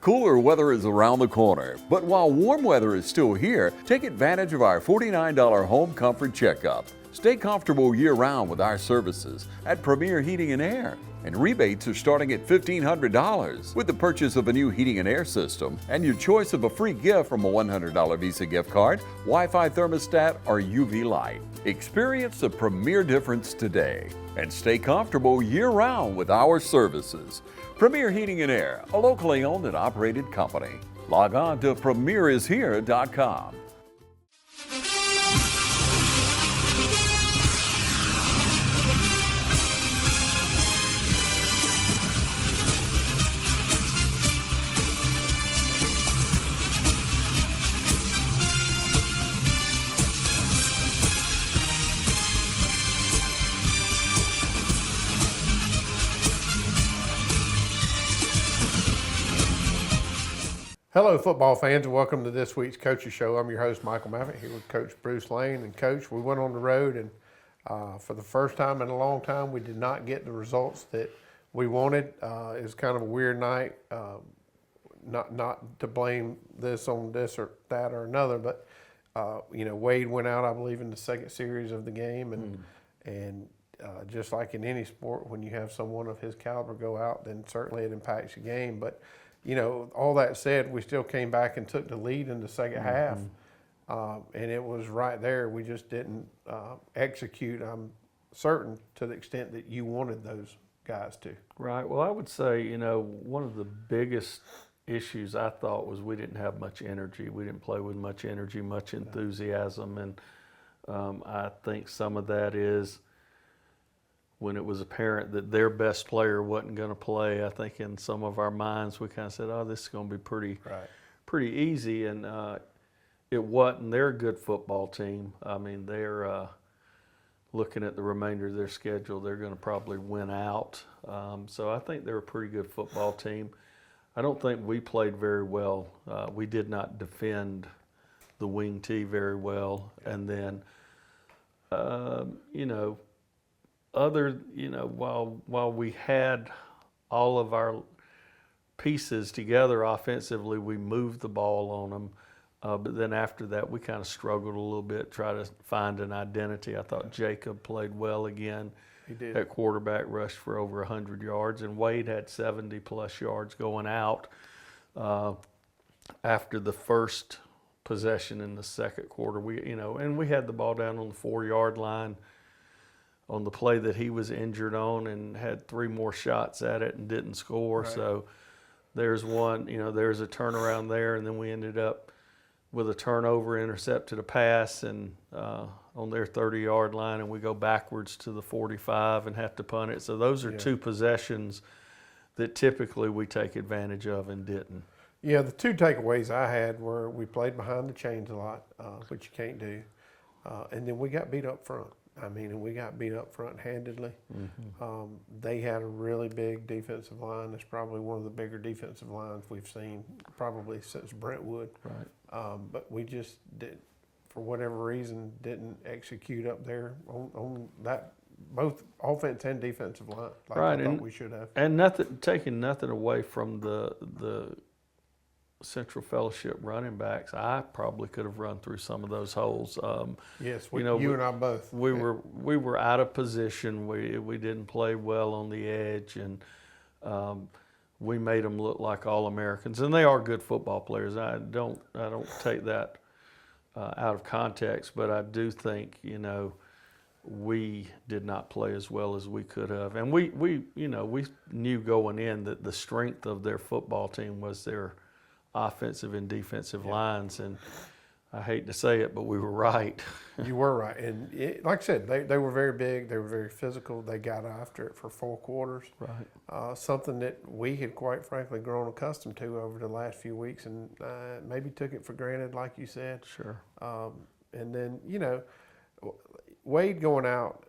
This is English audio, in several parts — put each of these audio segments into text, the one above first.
Cooler weather is around the corner, but while warm weather is still here, take advantage of our $49 home comfort checkup. Stay comfortable year-round with our services at Premier Heating and Air. And rebates are starting at $1,500 with the purchase of a new heating and air system and your choice of a free gift from a $100 Visa gift card, Wi-Fi thermostat, or UV light. Experience the Premier difference today and stay comfortable year-round with our services. Premier Heating and Air, a locally owned and operated company. Log on to premierishere.com. Hello, football fans, and welcome to this week's Coaches Show. I'm your host, Michael Maffitt, here with Coach Bruce Lane. And Coach, we went on the road, and for the first time in a long time, we did not get the results that we wanted. It was kind of a weird night. Not to blame this on this or that or another, but Wade went out, I believe, in the second series of the game, and just like in any sport, when you have someone of his caliber go out, then certainly it impacts the game. But all that said, we still came back and took the lead in the second half, and it was right there. We just didn't execute, I'm certain, to the extent that you wanted those guys to. Right. Well, I would say, one of the biggest issues I thought was we didn't have much energy. We didn't play with much energy, much enthusiasm, and I think some of that is when it was apparent that their best player wasn't going to play. I think in some of our minds we kind of said, oh, this is going to be pretty easy, and it wasn't. They're a good football team. I mean, they're looking at the remainder of their schedule, they're going to probably win out. So I think they're a pretty good football team. I don't think we played very well. We did not defend the wing tee very well, and then while we had all of our pieces together offensively, we moved the ball on them. But then after that, we kind of struggled a little bit, try to find an identity. I thought Jacob played well again. He did. At quarterback, rushed for over 100 yards, and Wade had 70-plus yards going out after the first possession in the second quarter. And we had the ball down on the 4-yard line on the play that he was injured on, and had 3 more shots at it and didn't score. Right. So there's one, there's a turnaround there, and then we ended up with a turnover, intercepted a pass, and on their 30-yard line, and we go backwards to the 45 and have to punt it. So those are 2 possessions that typically we take advantage of and didn't. Yeah, the 2 takeaways I had were we played behind the chains a lot, which you can't do, and then we got beat up front. And we got beat up front handedly. They had a really big defensive line. It's probably one of the bigger defensive lines we've seen probably since Brentwood. Right. But we just did, for whatever reason, didn't execute up there on that, both offense and defensive line, like right. I thought we should have. And taking nothing away from the Central Fellowship running backs, I probably could have run through some of those holes. Yes, you and I both. We were out of position. We didn't play well on the edge, and we made them look like All-Americans, and they are good football players. I don't take that out of context, but I do think we did not play as well as we could have, and we knew going in that the strength of their football team was their offensive and defensive lines, and I hate to say it, but we were right. You were right, and like I said, they were very big, they were very physical, they got after it for 4 quarters. Right. Something that we had quite frankly grown accustomed to over the last few weeks, and maybe took it for granted, like you said. Sure. And then, Wade going out,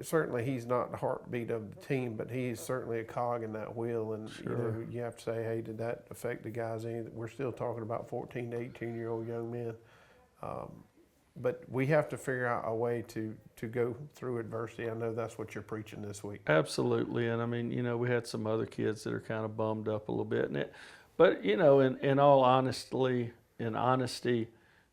certainly he's not the heartbeat of the team, but he's certainly a cog in that wheel. And, Sure. You have to say, hey, did that affect the guys any? We're still talking about 14 to 18-year-old young men. but we have to figure out a way to go through adversity. I know that's what you're preaching this week. Absolutely, and I mean, you know, we had some other kids that are kind of bummed up a little bit, but you know, in all honesty,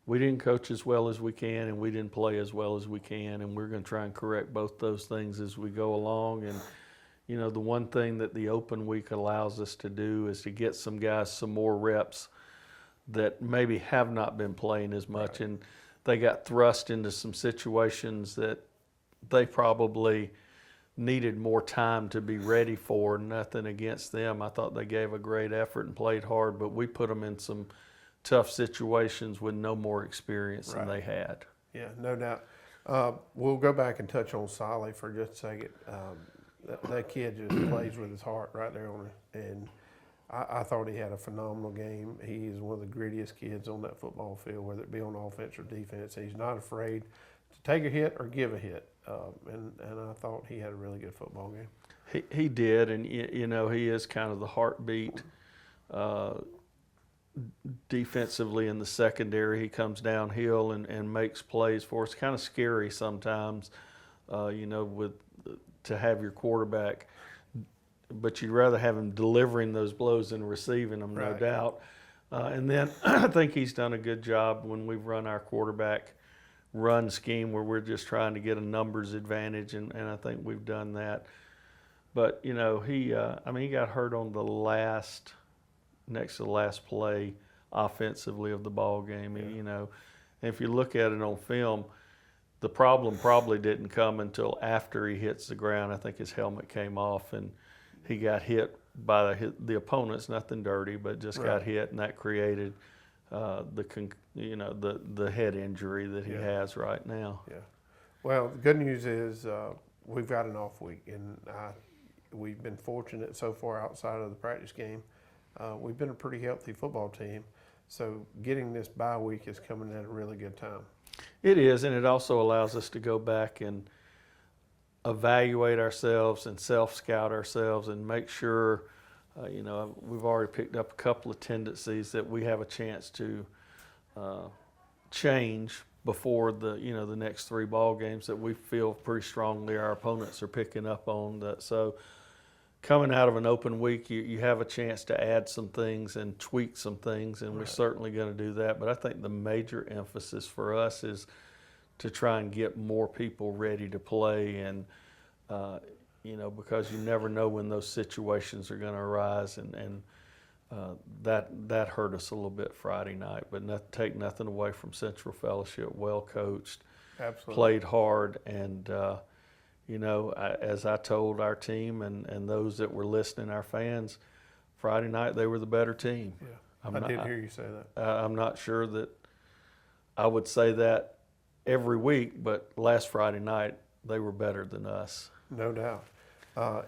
we didn't coach as well as we can, and we didn't play as well as we can, and we're going to try and correct both those things as we go along. And you know, the one thing that the open week allows us to do is to get some guys some more reps that maybe have not been playing as much, and they got thrust into some situations that they probably needed more time to be ready for. Nothing against them. I thought they gave a great effort and played hard, but we put them in some tough situations with no more experience than they had. Yeah, no doubt. We'll go back and touch on Solly for just a second. That kid just plays with his heart right there on it, and I thought he had a phenomenal game. He is one of the grittiest kids on that football field, whether it be on offense or defense. He's not afraid to take a hit or give a hit, and I thought he had a really good football game. He did, and you know, he is kind of the heartbeat defensively in the secondary. He comes downhill and makes plays for us. Kind of scary sometimes, you know, to have your quarterback, but you'd rather have him delivering those blows than receiving them, no doubt. And then I think he's done a good job when we've run our quarterback run scheme where we're just trying to get a numbers advantage, and I think we've done that. But, you know, he got hurt on next to the last play offensively of the ball game. Yeah. You know, if you look at it on film, the problem probably didn't come until after he hits the ground. I think his helmet came off and he got hit by the opponents, nothing dirty, but just got hit, and that created the head injury that he has right now. Yeah. Well, the good news is we've got an off week, and we've been fortunate so far outside of the practice game. We've been a pretty healthy football team, so getting this bye week is coming at a really good time. It is, and it also allows us to go back and evaluate ourselves and self-scout ourselves and make sure, you know, we've already picked up a couple of tendencies that we have a chance to change before the next 3 ball games that we feel pretty strongly our opponents are picking up on. So coming out of an open week, you have a chance to add some things and tweak some things, and we're certainly going to do that. But I think the major emphasis for us is to try and get more people ready to play, and you know, because you never know when those situations are going to arise, and that hurt us a little bit Friday night. But take nothing away from Central Fellowship. Well coached, played hard, and you know, as I told our team and those that were listening, our fans, Friday night they were the better team. Yeah, I did hear you say that. I'm not sure that I would say that every week, but last Friday night they were better than us. No doubt.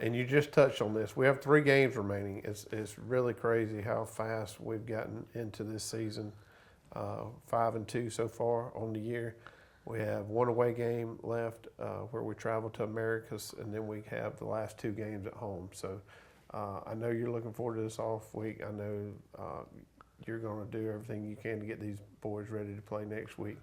And you just touched on this. We have 3 games remaining. It's really crazy how fast we've gotten into this season. 5-2 so far on the year. We have 1 away game left where we travel to Americas, and then we have the last 2 games at home. So I know you're looking forward to this off week. I know you're going to do everything you can to get these boys ready to play next week.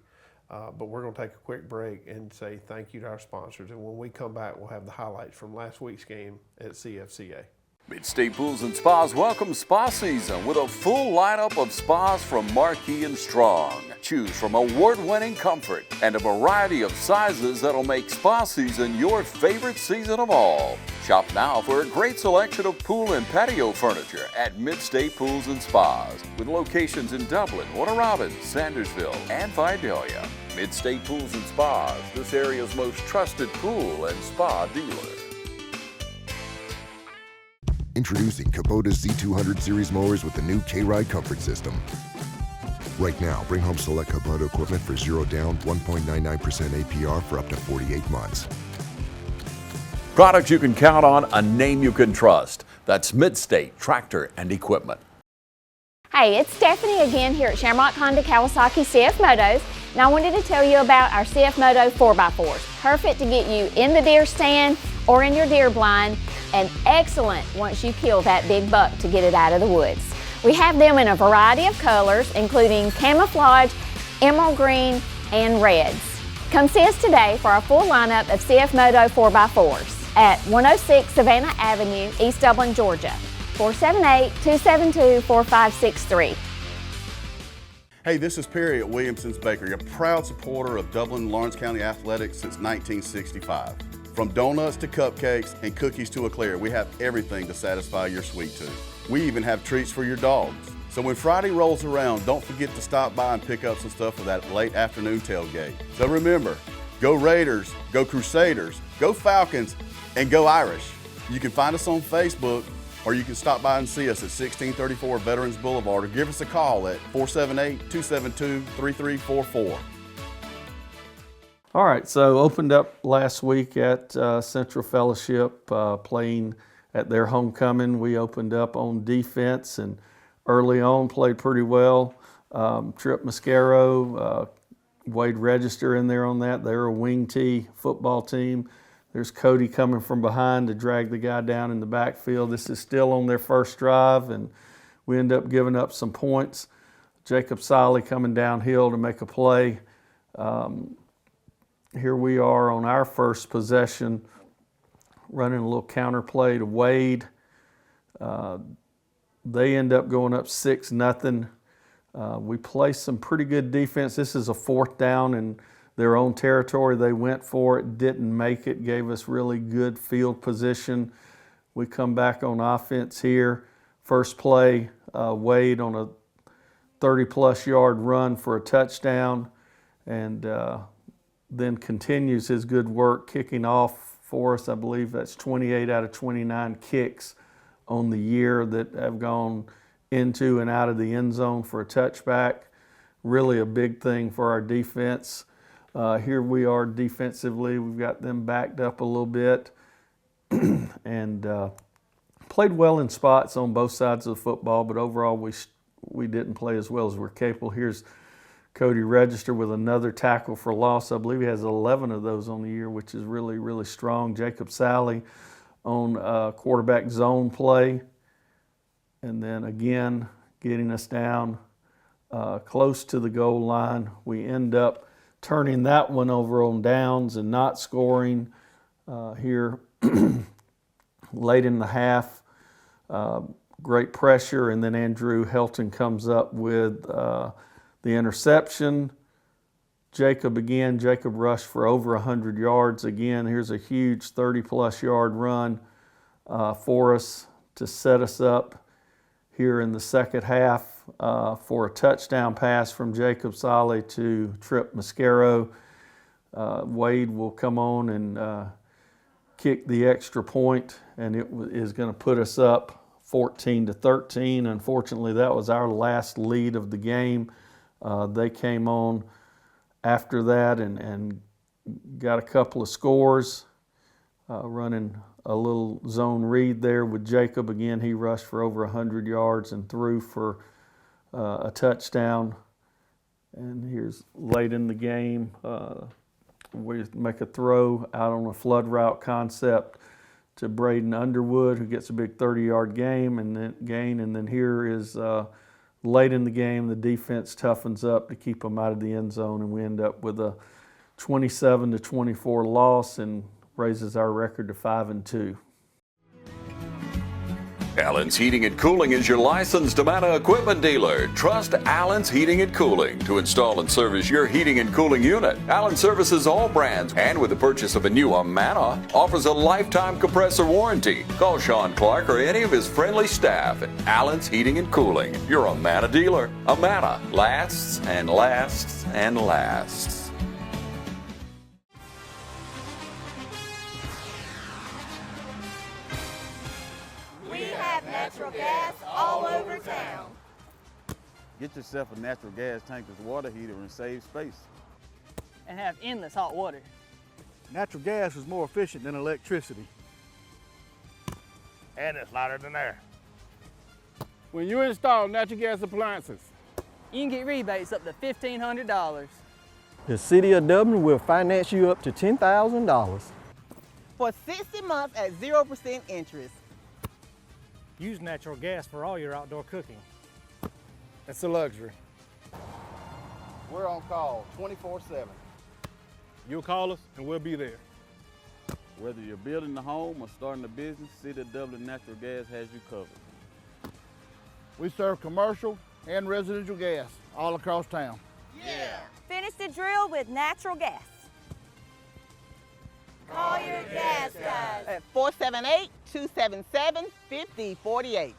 But we're going to take a quick break and say thank you to our sponsors. And when we come back, we'll have the highlights from last week's game at CFCA. Mid-State Pools and Spas welcomes spa season with a full lineup of spas from Marquee and Strong. Choose from award-winning comfort and a variety of sizes that'll make spa season your favorite season of all. Shop now for a great selection of pool and patio furniture at Mid-State Pools and Spas, with locations in Dublin, Warner Robins, Sandersville, and Vidalia. Mid-State Pools and Spas, this area's most trusted pool and spa dealer. Introducing Kubota's Z200 series mowers with the new K-Ride comfort system. Right now, bring home select Kubota equipment for 0 down, 1.99% APR for up to 48 months. Products you can count on, a name you can trust. That's Mid-State Tractor and Equipment. Hey, it's Stephanie again here at Shamrock Honda Kawasaki CF Motos, and I wanted to tell you about our CF Moto 4x4s. Perfect to get you in the deer stand or in your deer blind, and excellent once you kill that big buck to get it out of the woods. We have them in a variety of colors, including camouflage, emerald green, and reds. Come see us today for our full lineup of CF Moto 4x4s at 106 Savannah Avenue, East Dublin, Georgia. 478-272-4563. Hey, this is Perry at Williamson's Bakery, a proud supporter of Dublin and Lawrence County athletics since 1965. From donuts to cupcakes and cookies to eclair, we have everything to satisfy your sweet tooth. We even have treats for your dogs. So when Friday rolls around, don't forget to stop by and pick up some stuff for that late afternoon tailgate. So remember, go Raiders, go Crusaders, go Falcons, and go Irish. You can find us on Facebook, or you can stop by and see us at 1634 Veterans Boulevard, or give us a call at 478-272-3344. All right, so opened up last week at Central Fellowship, playing at their homecoming. We opened up on defense and early on played pretty well. Trip Mascaro, Wade Register in there on that. They're a wing tee football team. There's Cody coming from behind to drag the guy down in the backfield. This is still on their first drive, and we end up giving up some points. Jacob Soley coming downhill to make a play. Here we are on our first possession, running a little counter play to Wade. They end up going up 6-0. We play some pretty good defense. This is a 4th down in their own territory. They went for it, didn't make it, gave us really good field position. We come back on offense here. First play, Wade on a 30-plus yard run for a touchdown, and then continues his good work kicking off for us. I believe that's 28 out of 29 kicks on the year that have gone into and out of the end zone for a touchback. Really a big thing for our defense. Here we are defensively. We've got them backed up a little bit and played well in spots on both sides of the football, but overall we didn't play as well as we're capable. Here's Cody Register with another tackle for loss. I believe he has 11 of those on the year, which is really, really strong. Jacob Sally on quarterback zone play. And then again, getting us down close to the goal line. We end up turning that one over on downs and not scoring here late in the half. Great pressure, and then Andrew Helton comes up with the interception. Jacob rushed for over 100 yards. Again, here's a huge 30-plus yard run for us to set us up here in the second half for a touchdown pass from Jacob Soley to Trip Mascaro. Wade will come on and kick the extra point, and it is going to put us up 14-13. Unfortunately, that was our last lead of the game. They came on after that and got a couple of scores, running a little zone read there with Jacob. Again, he rushed for over 100 yards and threw for a touchdown. And here's late in the game, we make a throw out on a flood route concept to Braden Underwood, who gets a big 30-yard gain. And then here is late in the game, the defense toughens up to keep them out of the end zone, and we end up with a 27-24 loss and raises our record to 5-2. Allen's Heating and Cooling is your licensed Amana equipment dealer. Trust Allen's Heating and Cooling to install and service your heating and cooling unit. Allen services all brands, and with the purchase of a new Amana, offers a lifetime compressor warranty. Call Sean Clark or any of his friendly staff at Allen's Heating and Cooling, your Amana dealer. Amana lasts and lasts and lasts. Natural gas all over town. Get yourself a natural gas tankless water heater and save space. And have endless hot water. Natural gas is more efficient than electricity. And it's lighter than air. When you install natural gas appliances, you can get rebates up to $1,500. The City of Dublin will finance you up to $10,000. For 60 months at 0% interest. Use natural gas for all your outdoor cooking. it's a luxury. We're on call 24/7. You'll call us and we'll be there. Whether you're building a home or starting a business, City of Dublin Natural Gas has you covered. We serve commercial and residential gas all across town. Yeah. Finish the drill with natural gas. Call your gas guys. At 478-277-5048.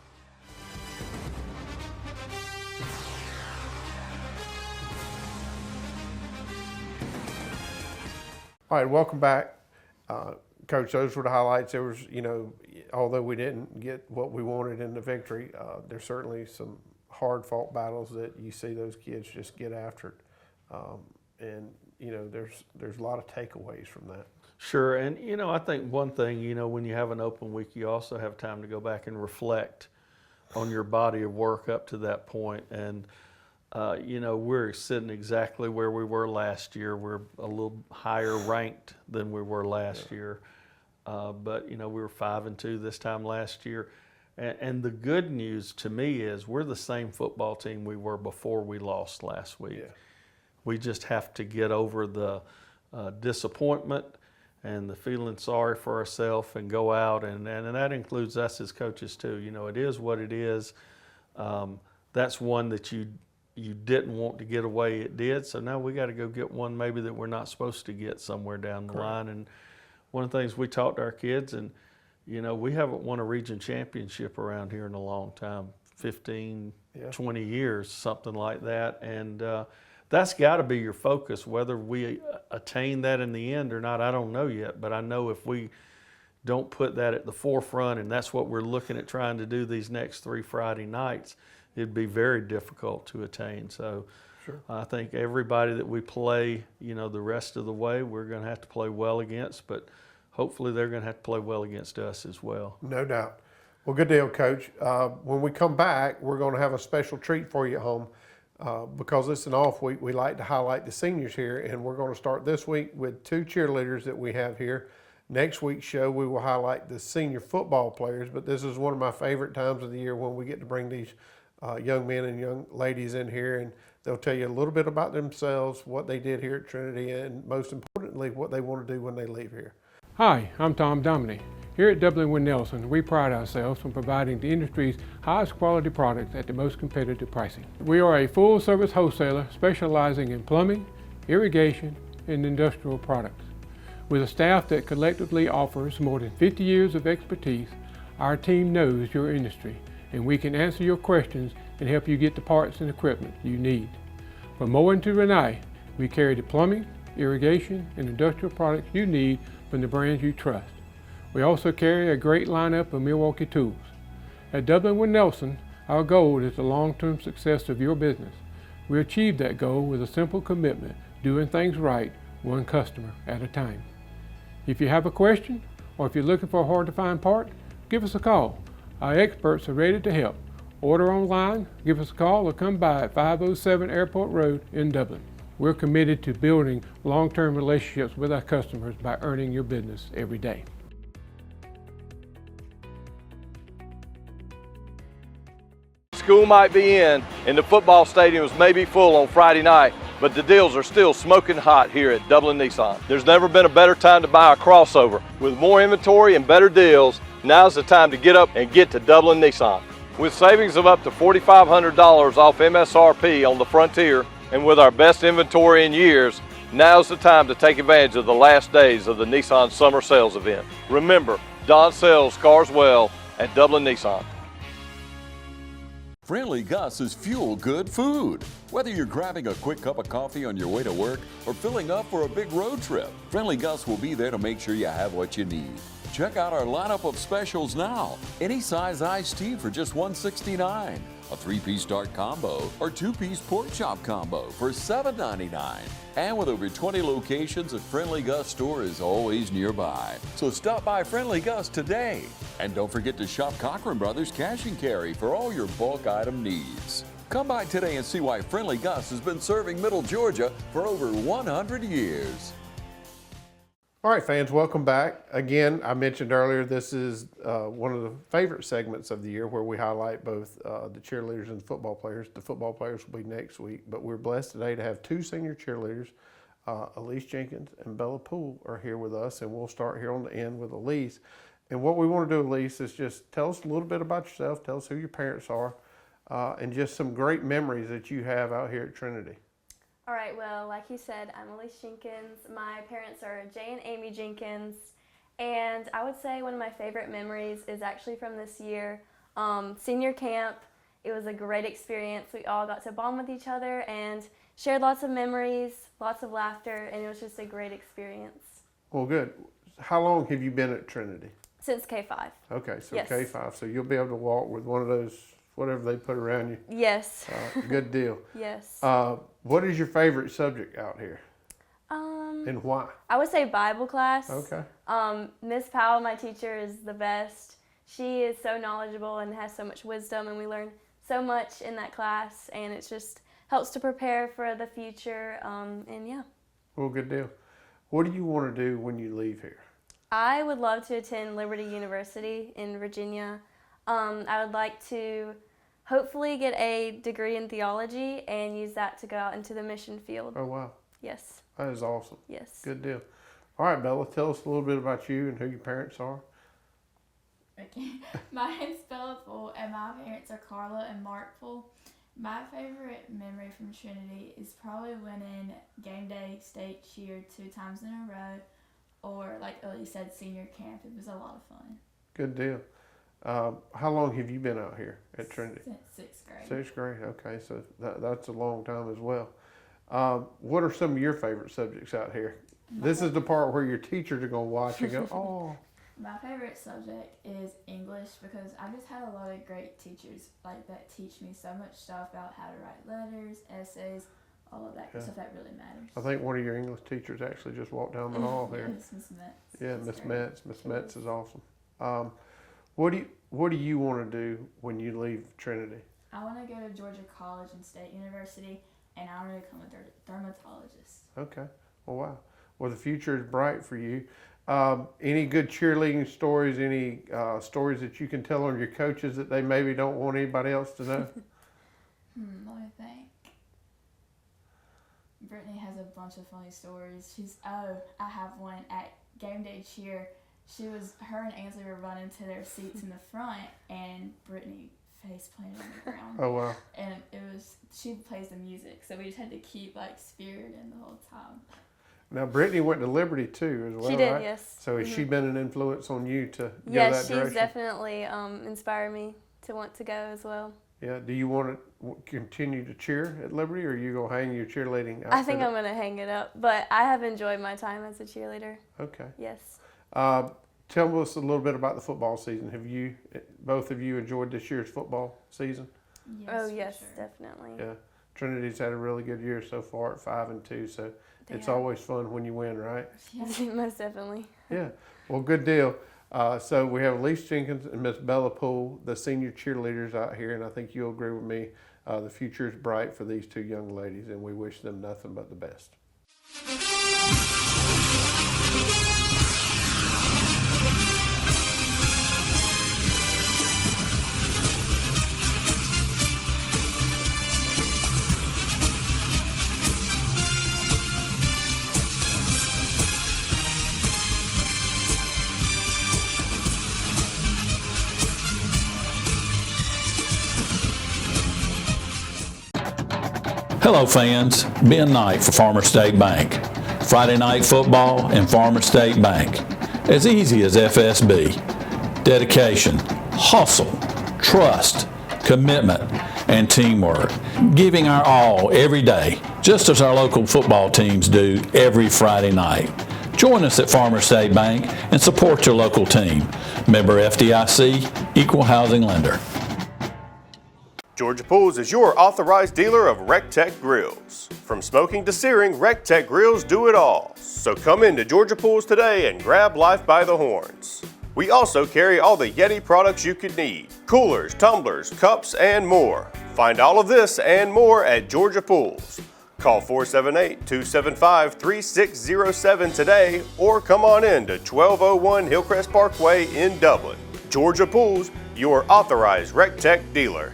All right, welcome back. Coach, those were the highlights. There was, although we didn't get what we wanted in the victory, there's certainly some hard-fought battles that you see those kids just get after it. There's a lot of takeaways from that. Sure, and I think one thing, when you have an open week, you also have time to go back and reflect on your body of work up to that point. And we're sitting exactly where we were last year. We're a little higher ranked than we were last year, but we were 5-2 this time last year. And the good news to me is we're the same football team we were before we lost last week. Yeah. We just have to get over the disappointment and the feeling sorry for ourselves and go out, and that includes us as coaches too. It is what it is. That's one that you didn't want to get away, it did. So now we got to go get one maybe that we're not supposed to get somewhere down the line. And one of the things we taught our kids, and we haven't won a region championship around here in a long time, 15, 20 years, something like that. And that's got to be your focus. Whether we attain that in the end or not, I don't know yet. But I know if we don't put that at the forefront, and that's what we're looking at trying to do these next 3 Friday nights, it'd be very difficult to attain. So Sure. I think everybody that we play, the rest of the way, we're going to have to play well against, but hopefully they're going to have to play well against us as well. No doubt. Well, good deal, Coach. When we come back, we're going to have a special treat for you at home. Because it's an off week, we like to highlight the seniors here, and we're going to start this week with 2 cheerleaders that we have here. Next week's show, we will highlight the senior football players, but this is one of my favorite times of the year when we get to bring these young men and young ladies in here, and they'll tell you a little bit about themselves, what they did here at Trinity, and most importantly, what they want to do when they leave here. Hi, I'm Tom Dominy. Here at Dublin with Nelson, we pride ourselves on providing the industry's highest quality products at the most competitive pricing. We are a full-service wholesaler specializing in plumbing, irrigation, and industrial products. With a staff that collectively offers more than 50 years of expertise, our team knows your industry, and we can answer your questions and help you get the parts and equipment you need. From mowing to Renee, we carry the plumbing, irrigation, and industrial products you need from the brands you trust. We also carry a great lineup of Milwaukee tools. At Dublin with Nelson, our goal is the long-term success of your business. We achieve that goal with a simple commitment, doing things right, one customer at a time. If you have a question, or if you're looking for a hard-to-find part, give us a call. Our experts are ready to help. Order online, give us a call, or come by at 507 Airport Road in Dublin. We're committed to building long-term relationships with our customers by earning your business every day. School might be in and the football stadiums may be full on Friday night, but the deals are still smoking hot here at Dublin Nissan. There's never been a better time to buy a crossover. With more inventory and better deals, now's the time to get up and get to Dublin Nissan. With savings of up to $4,500 off MSRP on the Frontier, and with our best inventory in years, now's the time to take advantage of the last days of the Nissan Summer Sales event. Remember, Don sells cars well at Dublin Nissan. Friendly Gus is fuel-good food. Whether you're grabbing a quick cup of coffee on your way to work or filling up for a big road trip, Friendly Gus will be there to make sure you have what you need. Check out our lineup of specials now. Any size iced tea for just $1.69. A 3-piece dark combo or 2-piece pork chop combo for $7.99. And with over 20 locations, a Friendly Gus store is always nearby. So stop by Friendly Gus today. And don't forget to shop Cochran Brothers Cash and Carry for all your bulk item needs. Come by today and see why Friendly Gus has been serving Middle Georgia for over 100 years. All right, fans, welcome back. Again, I mentioned earlier, this is one of the favorite segments of the year where we highlight both the cheerleaders and the football players. The football players will be next week, but we're blessed today to have two senior cheerleaders. Elise Jenkins and Bella Poole are here with us, and we'll start here on the end with Elise. And what we want to do, Elise, is just tell us a little bit about yourself, tell us who your parents are, and just some great memories that you have out here at Trinity. All right, well, like you said, I'm Elise Jenkins. My parents are Jay and Amy Jenkins, and I would say one of my favorite memories is actually from this year, senior camp. It was a great experience. We all got to bond with each other and shared lots of memories, lots of laughter, and it was just a great experience. Well, good. How long have you been at Trinity? Since K-5. Okay, so yes. K-5, so you'll be able to walk with one of those, whatever they put around you. Yes. Good deal. Yes. What is your favorite subject out here? And why? I would say Bible class. Okay. Miss Powell, my teacher, is the best. She is so knowledgeable and has so much wisdom, and we learn so much in that class, and it just helps to prepare for the future, and yeah. Well, good deal. What do you want to do when you leave here? I would love to attend Liberty University in Virginia. I would like to hopefully get a degree in theology and use that to go out into the mission field. Oh, wow. Yes. That is awesome. Yes. Good deal. All right, Bella, tell us a little bit about you and who your parents are. Okay. My name's Bella Poole, and my parents are Carla and Mark Poole. My favorite memory from Trinity is probably winning game day state cheer 2 times in a row, or like Ellie said, senior camp. It was a lot of fun. Good deal. How long have you been out here at Trinity? Since 6th grade. 6th grade, okay, so that's a long time as well. What are some of your favorite subjects out here? This is the part where your teachers are going to watch and go, oh. My favorite subject is English because I just had a lot of great teachers like that teach me so much stuff about how to write letters, essays, all of that stuff that really matters. I think one of your English teachers actually just walked down the hall here. Yes, Miss Metz. Yeah, Miss Metz. Miss Metz is awesome. What do you want to do when you leave Trinity? I want to go to Georgia College and State University, and I want to become a dermatologist. Okay. Well, wow. Well, the future is bright for you. Any good cheerleading stories? Any stories that you can tell on your coaches that they maybe don't want anybody else to know? Let me think. Brittany has a bunch of funny stories. I have one at game day cheer. Her and Ainsley were running to their seats in the front, and Brittany face planted on the ground. Oh, wow. And she plays the music, so we just had to keep spirit in the whole time. Now, Brittany went to Liberty too, as well, She did, right? yes. So has she been an influence on you to go yes, that direction? she's definitely inspired me to want to go as well. Yeah. Do you want to continue to cheer at Liberty, or are you going to hang your cheerleading outfit I think I'm going to hang it up, but I have enjoyed my time as a cheerleader. Okay. Yes. Tell us a little bit about the football season. Have you, both of you, enjoyed this year's football season? Yes, oh, yes, sure. definitely. Yeah. Trinity's had a really good year so far at 5-2, so it's always fun when you win, right? Yes, most definitely. Yeah. Well, good deal. So we have Elise Jenkins and Miss Bella Poole, the senior cheerleaders out here, and I think you'll agree with me. The future is bright for these two young ladies, and we wish them nothing but the best. Hello fans, Ben Knight for Farmer State Bank. Friday night football and Farmer State Bank. As easy as FSB. Dedication, hustle, trust, commitment, and teamwork. Giving our all every day, just as our local football teams do every Friday night. Join us at Farmer State Bank and support your local team. Member FDIC, Equal Housing Lender. Georgia Pools is your authorized dealer of RecTech grills. From smoking to searing, RecTech grills do it all. So come into Georgia Pools today and grab life by the horns. We also carry all the Yeti products you could need. Coolers, tumblers, cups, and more. Find all of this and more at Georgia Pools. Call 478-275-3607 today or come on in to 1201 Hillcrest Parkway in Dublin. Georgia Pools, your authorized RecTech dealer.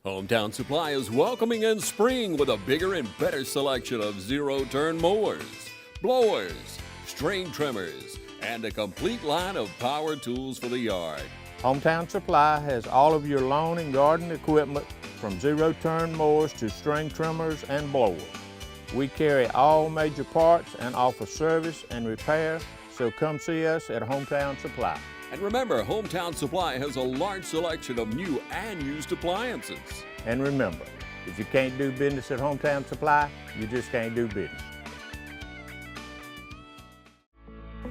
Hometown Supply is welcoming in spring with a bigger and better selection of zero-turn mowers, blowers, string trimmers, and a complete line of power tools for the yard. Hometown Supply has all of your lawn and garden equipment from zero-turn mowers to string trimmers and blowers. We carry all major parts and offer service and repair, so come see us at Hometown Supply. And remember, Hometown Supply has a large selection of new and used appliances. And remember, if you can't do business at Hometown Supply, you just can't do business.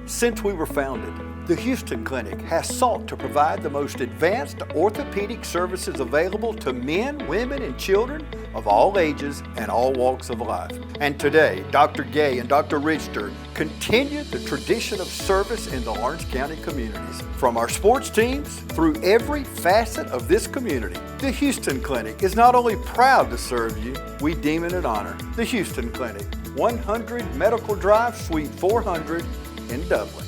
Since we were founded, the Houston Clinic has sought to provide the most advanced orthopedic services available to men, women, and children of all ages and all walks of life. And today, Dr. Gay and Dr. Richter continue the tradition of service in the Lawrence County communities. From our sports teams through every facet of this community, the Houston Clinic is not only proud to serve you, we deem it an honor. The Houston Clinic, 100 Medical Drive, Suite 400, in Dublin.